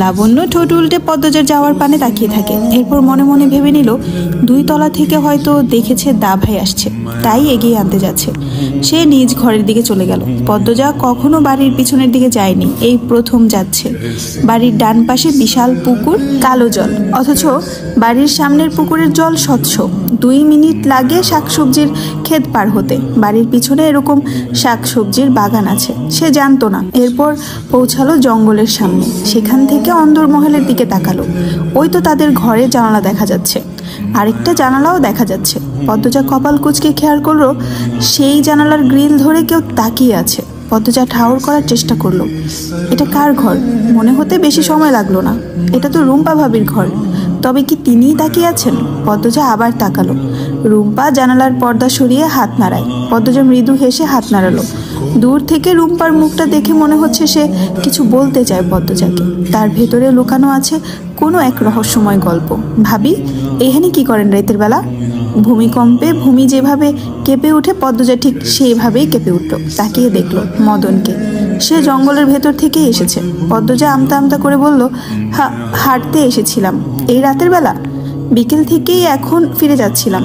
লাবণ্য ঠোঁট উল্টে পদ্মজার যাওয়ার পানে তাকিয়ে থাকে। এরপর মনে মনে ভেবে নিল 2 তলা থেকে হয়তো দেখেছে দা ভাই আসছে, তাই এগিয়ে আনতে যাচ্ছে। সে নিজ ঘরের দিকে চলে গেল। পদ্মজা কখনো বাড়ির পিছনের দিকে যায়নি, এই প্রথম যাচ্ছে। বাড়ির ডান পাশে বিশাল পুকুর, কালো জল, অথচ বাড়ির সামনের পুকুরের জল স্বচ্ছ। 2 মিনিট লাগে শাকসবজির ক্ষেত পার হতে। বাড়ির পিছনে এরকম শাকসবজির বাগান আছে, সে জানতো না। এরপর পৌঁছালো জঙ্গলের সামনে। সেখান থেকে অন্দরমহলের দিকে তাকালো। ওই তো তাদের ঘরের জানালা দেখা যাচ্ছে, আরেকটা জানালাও দেখা যাচ্ছে। পদ্মজা কপাল কুঁচকে খেয়াল করলো সেই জানালার গ্রিল ধরে কেউ তাকিয়ে আছে। পদ্মজা ঠাউর করার চেষ্টা করলো, এটা কার ঘর? মনে হতে বেশি সময় লাগলো না। এটা তো রুম্পা ভাবির ঘর। তবে কি তিনিই তাকিয়ে আছেন? পদ্মজা আবার তাকালো। রুম্পা জানালার পর্দা সরিয়ে হাত নাড়ায়। পদ্মজা মৃদু হেসে হাত নাড়ালো। দূর থেকে রুম্পার মুখটা দেখে মনে হচ্ছে সে কিছু বলতে চায় পদ্মজাকে। তার ভেতরে লুকানো আছে কোনো এক রহস্যময় গল্প। ভাবি, এখানে কি করেন রাতের বেলা? ভূমিকম্পে ভূমি যেভাবে কেঁপে উঠে, পদ্মজা ঠিক সেইভাবেই কেঁপে উঠল। তাকিয়ে দেখলো মদনকে। সে জঙ্গলের ভেতর থেকে এসেছে। পদ্মজা আমতা আমতা করে বলল, হাঁটতে এসেছিলাম। এই রাতের বেলা? বিকেল থেকেই এখন ফিরে যাচ্ছিলাম।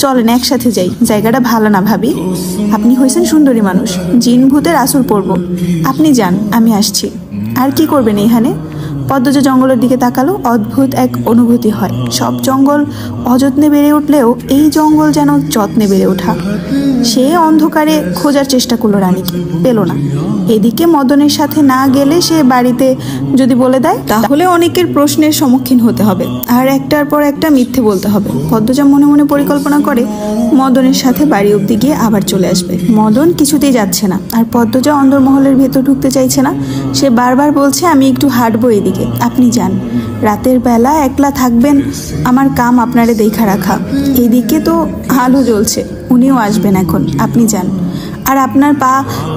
চলেন একসাথে যাই, জায়গাটা ভালো না ভাবি। আপনি হয়েছেন সুন্দরী মানুষ, জিন ভূতের আসর পড়ব। আপনি যান, আমি আসছি। আর কি করবেন এখানে? পদ্মজা জঙ্গলের দিকে তাকালো। অদ্ভুত এক অনুভূতি হয়। সব জঙ্গল অযত্নে বেড়ে উঠলেও এই জঙ্গল যেন যত্নে বেড়ে ওঠা। সে অন্ধকারে খোঁজার চেষ্টা করলো রানীকে, পেল না। এদিকে মদনের সাথে না গেলে সে বাড়িতে যদি বলে দেয় তাহলে অনেকের প্রশ্নের সম্মুখীন হতে হবে, আর একটার পর একটা মিথ্যে বলতে হবে। পদ্মজা মনে মনে পরিকল্পনা করে মদনের সাথে বাড়ি অবধি গিয়ে আবার চলে আসবে। মদন কিছুতেই যাচ্ছে না, আর পদ্মজা অন্দরমহলের ভেতর ঢুকতে চাইছে না। সে বারবার বলছে, আমি একটু হাঁটবো এদিকে, আপনি যান। রাতের বেলা একলা থাকবেন, আমার কাম আপনারে দেখা রাখা। এদিকে তো আলো জ্বলছে, উনিও আসবেন এখন, আপনি যান। আর আপনার পা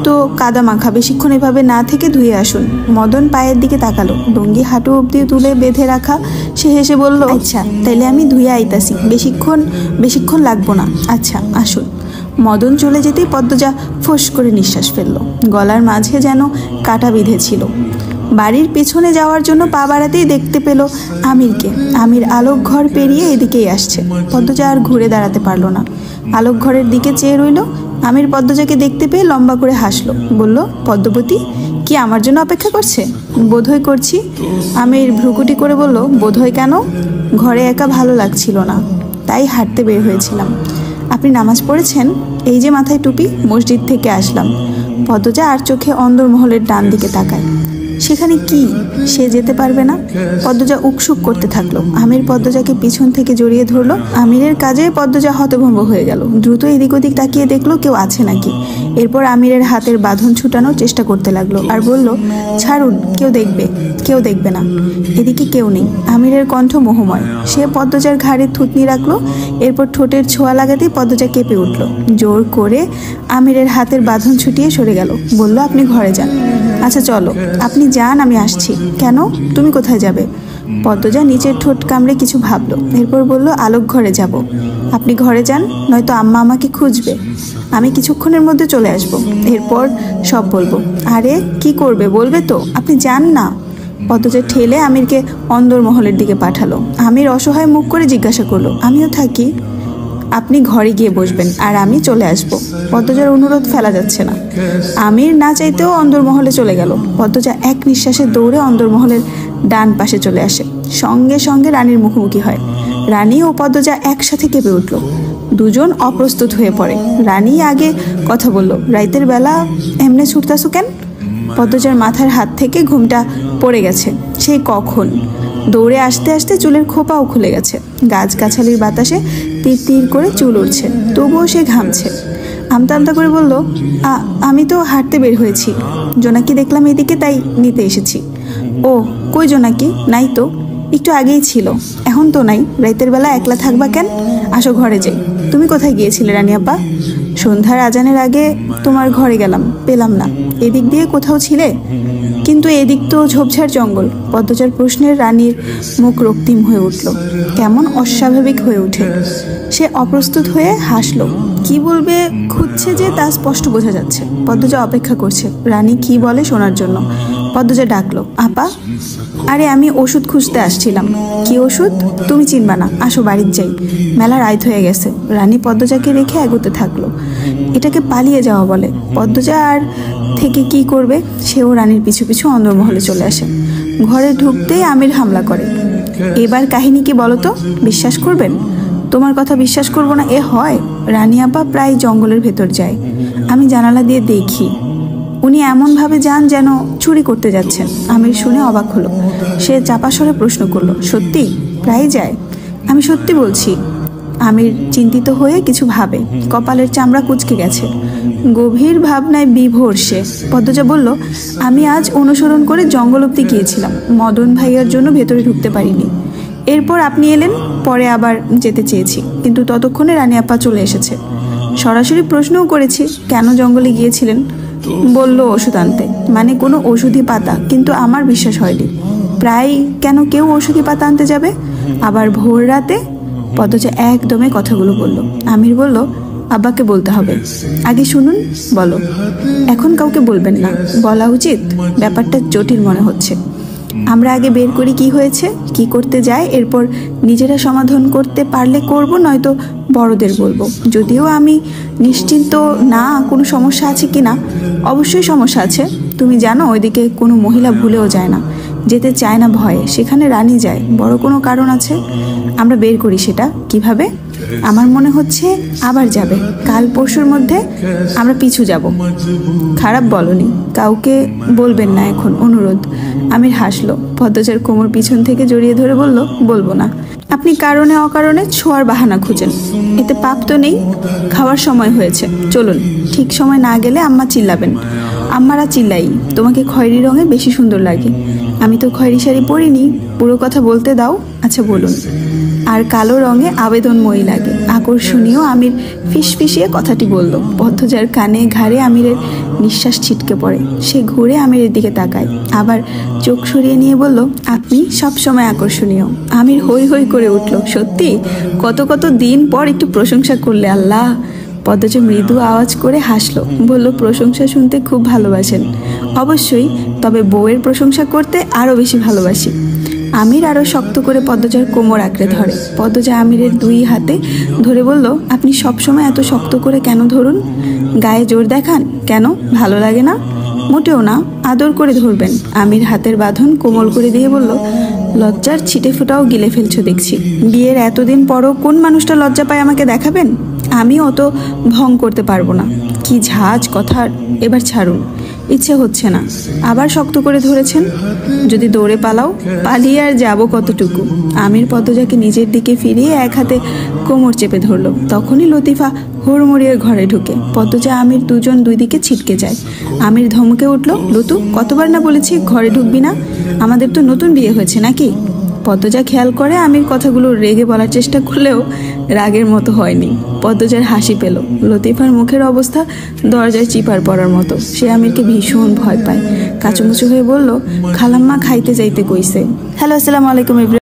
তো কাদা মাখা, বেশিক্ষণ এভাবে না থেকে ধুয়ে আসুন। মদন পায়ের দিকে তাকালো। ডঙ্গি হাঁটু অবধি তুলে বেঁধে রাখা। সে হেসে বলল, আচ্ছা তাইলে আমি ধুয়ে আইতাছি, বেশিক্ষণ লাগবো না। আচ্ছা আসুন। মদন চলে যেতেই পদ্মজা ফোঁস করে নিঃশ্বাস ফেলল। গলার মাঝে যেন কাটা বিঁধেছিল। বাড়ির পেছনে যাওয়ার জন্য পা বাড়াতেই দেখতে পেল আমিরকে। আমির আলোক ঘর পেরিয়ে এদিকেই আসছে। পদ্মজা আর ঘুরে দাঁড়াতে পারল না, আলোক ঘরের দিকে চেয়ে রইল। আমির পদ্মজাকে দেখতে পেয়ে লম্বা করে হাসলো, বলল, পদ্মবতী কি আমার জন্য অপেক্ষা করছে? বোধহয় করছি। আমির ভ্রুকুটি করে বলল, বোধহয় কেন? ঘরে একা ভালো লাগছিল না, তাই হাঁটতে বের হয়েছিলাম। আপনি নামাজ পড়েছেন? এই যে মাথায় টুপি, মসজিদ থেকে আসলাম। পদ্মজা আর চোখে অন্দরমহলের ডান দিকে তাকায়। সেখানে কি? সে যেতে পারবে না। পদ্মজা উকসুক করতে থাকলো। আমির পদ্মজাকে পিছন থেকে জড়িয়ে ধরলো। আমিরের কাজে পদ্মজা হতভম্ব হয়ে গেল। দ্রুত এদিক ওদিক তাকিয়ে দেখলো কেউ আছে নাকি। এরপর আমিরের হাতের বাঁধন ছুটানোর চেষ্টা করতে লাগলো আর বলল, ছাড়ুন, কেউ দেখবে না। এদিকে কেউ নেই। আমিরের কণ্ঠ মোহময়। সে পদ্মজার ঘাড়ে থুতনি রাখলো। এরপর ঠোঁটের ছোঁয়া লাগাতেই পদ্মজা কেঁপে উঠল। জোর করে আমিরের হাতের বাঁধন ছুটিয়ে সরে গেল। বলল, আপনি ঘরে যান। আচ্ছা চলো, আপনি যান, আমি আসছি। কেন? তুমি কোথায় যাবে? পদ্মজা নিচের ঠোঁট কামড়ে কিছু ভাবলো। এরপর বলল, আলোক ঘরে যাব। আপনি ঘরে যান, নয়তো আম্মা আমাকে খুঁজবে। আমি কিছুক্ষণের মধ্যে চলে আসব, এরপর সব বলবো। আরে কি করবে বলবে তো, আপনি যান না। পদ্মজা ঠেলে আমিরকে অন্দরমহলের দিকে পাঠালো। আমির অসহায় মুখ করে জিজ্ঞাসা করলো, আমিও থাকি? আপনি ঘরে গিয়ে বসবেন আর আমি চলে আসব। পদ্মজার অনুরোধ ফেলা যাচ্ছে না। আমির না চাইতেও অন্দরমহলে চলে গেল। পদ্মজা এক নিঃশ্বাসে দৌড়ে অন্দরমহলের ডান পাশে চলে আসে। সঙ্গে সঙ্গে রানীর মুখোমুখি হয়। রানী ও পদ্মজা একসাথে কেঁপে উঠল। দুজন অপ্রস্তুত হয়ে পড়ে। রানী আগে কথা বলল, রাইতের বেলা এমনে ছুটতাছো কেন? পদ্মজার মাথার হাত থেকে ঘুমটা পড়ে গেছে সেই কখন। দৌড়ে আসতে আসতে চুলের খোপাও খুলে গেছে। গাছগাছালির বাতাসে তীর তীর করে চুল উঠছে, তবুও সে ঘামছে। আমতা আমতা করে বলল, আমি তো হাঁটতে বের হয়েছি, জোনাকি দেখলাম এদিকে, তাই নিতে এসেছি। ও কই জোনাকি? নাই তো, একটু আগেই ছিল, এখন তো নাই। রাতের বেলা একলা থাকবা কেন? আসো ঘরে যাই। তুমি কোথায় গিয়েছিলে রানী আপা? সন্ধ্যার আজানের আগে তোমার ঘরে গেলাম, পেলাম না। এদিক দিয়ে কোথাও ছিলে? কিন্তু এদিক তো ঝোপঝাড় জঙ্গল। পদ্মজার প্রশ্নের রানীর মুখ রক্তিম হয়ে উঠল, কেমন অস্বাভাবিক হয়ে ওঠে। সে অপ্রস্তুত হয়ে হাসলো। কি বলবে খুঁজছে যে তা স্পষ্ট বোঝা যাচ্ছে। পদ্মজা অপেক্ষা করছে রানী কি বলে শোনার জন্য। পদ্মজা ডাকলো, আপা। আরে আমি ওষুধ খুঁজতে আসছিলাম। কি ওষুধ? তুমি চিনবা না, আসো বাড়ির যাই, মেলা রাত হয়ে গেছে। রানী পদ্মজাকে রেখে এগোতে থাকলো। এটাকে পালিয়ে যাওয়া বলে। পদ্মজা আর থেকে কি করবে, সেও রানীর পিছু পিছু অন্দরমহলে চলে আসে। ঘরে ঢুকতেই আমির হামলা করে। এবার কাহিনী কি বলো তো, বিশ্বাস করবেন? তোমার কথা বিশ্বাস করবো না এ হয়? রানী আপা প্রায় জঙ্গলের ভেতর যায়, আমি জানালা দিয়ে দেখি। উনি এমনভাবে যান যেন চুরি করতে যাচ্ছেন। আমির শুনে অবাক হলো। সে চাপা স্বরে প্রশ্ন করলো, সত্যি প্রায় যায়? আমি সত্যি বলছি। আমির চিন্তিত হয়ে কিছু ভাবে, কপালের চামড়া কুঁচকে গেছে। গভীর ভাবনায় বিভোর সে। পদ্মজা বলল, আমি আজ অনুসরণ করে জঙ্গল অব্দি গিয়েছিলাম, মদন ভাইয়ার জন্য ভেতরে ঢুকতে পারিনি। এরপর আপনি এলেন, পরে আবার যেতে চেয়েছি, কিন্তু ততক্ষণে রানী আপা চলে এসেছে। সরাসরি প্রশ্নও করেছি কেন জঙ্গলে গিয়েছিলেন। বলল ওষুধ আনতে, মানে কোনো ওষুধি পাতা, কিন্তু আমার বিশ্বাস হয়নি। প্রায় কেন কেউ ওষুধি পাতা আনতে যাবে, আবার ভোর রাতে? পদ্মজা একদমে কথাগুলো বলল। আমির বলল, আব্বাকে বলতে হবে। আগে শুনুন, বলো। এখন কাউকে বলবেন না, বলা উচিত? ব্যাপারটা জটিল মনে হচ্ছে। আমরা আগে বের করি কি হয়েছে, কি করতে যায়, এরপর নিজেরা সমাধান করতে পারলে করব, নয়তো বড়দের বলবো। যদিও আমি নিশ্চিন্ত না কোনো সমস্যা আছে কি না। অবশ্যই সমস্যা আছে। তুমি জানো ওইদিকে কোনো মহিলা ভুলেও যায় না, যেতে চায় না ভয়ে। সেখানে রানী যায়, বড় কোনো কারণ আছে। আমরা বের করি সেটা কিভাবে। আমার মনে হচ্ছে আবার যাবে, কাল পরশুর মধ্যে আমরা পিছু যাব। খারাপ বলনি, কাউকে বলবেন না এখন, অনুরোধ। আমির হাসলো। পদ্মজার কোমর পিছন থেকে জড়িয়ে ধরে বলল, বলবো না। আপনি কারণে অকারণে ছোঁয়ার বাহানা খুঁজেন, এতে পাপ তো নেই। খাওয়ার সময় হয়েছে, চলুন। ঠিক সময় না গেলে আম্মা চিল্লাবেন। আম্মারা চিল্লাই, তোমাকে খয়েরি রঙে বেশি সুন্দর লাগে। আমি তো খয়েরি শাড়ি পরিনি, পুরো কথা বলতে দাও। আচ্ছা বলুন। আর কালো রঙে আবেদনময়ী লাগে, আকর্ষণীয়। আমির ফিসফিসিয়ে কথাটি বলল। পদ্মজার কানে ঘাড়ে আমিরের নিঃশ্বাস ছিটকে পড়ে। সে ঘুরে আমিরের দিকে তাকায়, আবার চোখ সরিয়ে নিয়ে বলল, আপনি সবসময় আকর্ষণীয়। আমির হই হই করে উঠল। সত্যি? কত কত দিন পর একটু প্রশংসা করলে, আল্লাহ। পদ্মজা মৃদু আওয়াজ করে হাসলো, বলল, প্রশংসা শুনতে খুব ভালোবাসেন। অবশ্যই, তবে বউয়ের প্রশংসা করতে আরও বেশি ভালোবাসি। আমির আরও শক্ত করে পদ্মজার কোমর আঁকড়ে ধরে। পদ্মজা আমিরের দুই হাতে ধরে বলল, আপনি সবসময় এত শক্ত করে কেন ধরুন? গায়ে জোর দেখান কেন? ভালো লাগে না? মোটেও না, আদর করে ধরবেন। আমির হাতের বাঁধন কোমল করে দিয়ে বলল, লজ্জার ছিটে ফোটাও গিলে ফেলছো দেখছি। বিয়ের এতদিন পরও কোন মানুষটা লজ্জা পায় আমাকে দেখাবেন? আমি অত ভং করতে পারবো না। কি ঝাঁজ কথার, এবার ছাড়ুন। ইচ্ছে হচ্ছে না। আবার শক্ত করে ধরেছেন। যদি দৌড়ে পালাও? পালিয়ে আর যাবো কতটুকু? আমির পদ্মজাকে নিজের দিকে ফিরিয়ে এক হাতে কোমর চেপে ধরল। তখনই লতিফা হুড়মুড়িয়ে ঘরে ঢুকে। পদ্মজা আমির দুজন দুই দিকে ছিটকে যায়। আমির ধমকে উঠল, লতু, কতবার না বলেছি ঘরে ঢুকবি না? আমাদের তো নতুন বিয়ে হয়েছে নাকি? পদ্মজা খেয়াল করে আমির কথাগুলো রেগে বলার চেষ্টা করলেও রাগের মতো হয়নি। পদ্মজার হাসি পেল। লতিফার মুখের অবস্থা দরজায় চিপার পড়ার মতো। সে আমিরকে ভীষণ ভয় পায়। কাচুমুচু হয়ে বলল, খালাম্মা খাইতে যাইতে কইছে। হ্যালো, আসসালামু আলাইকুম।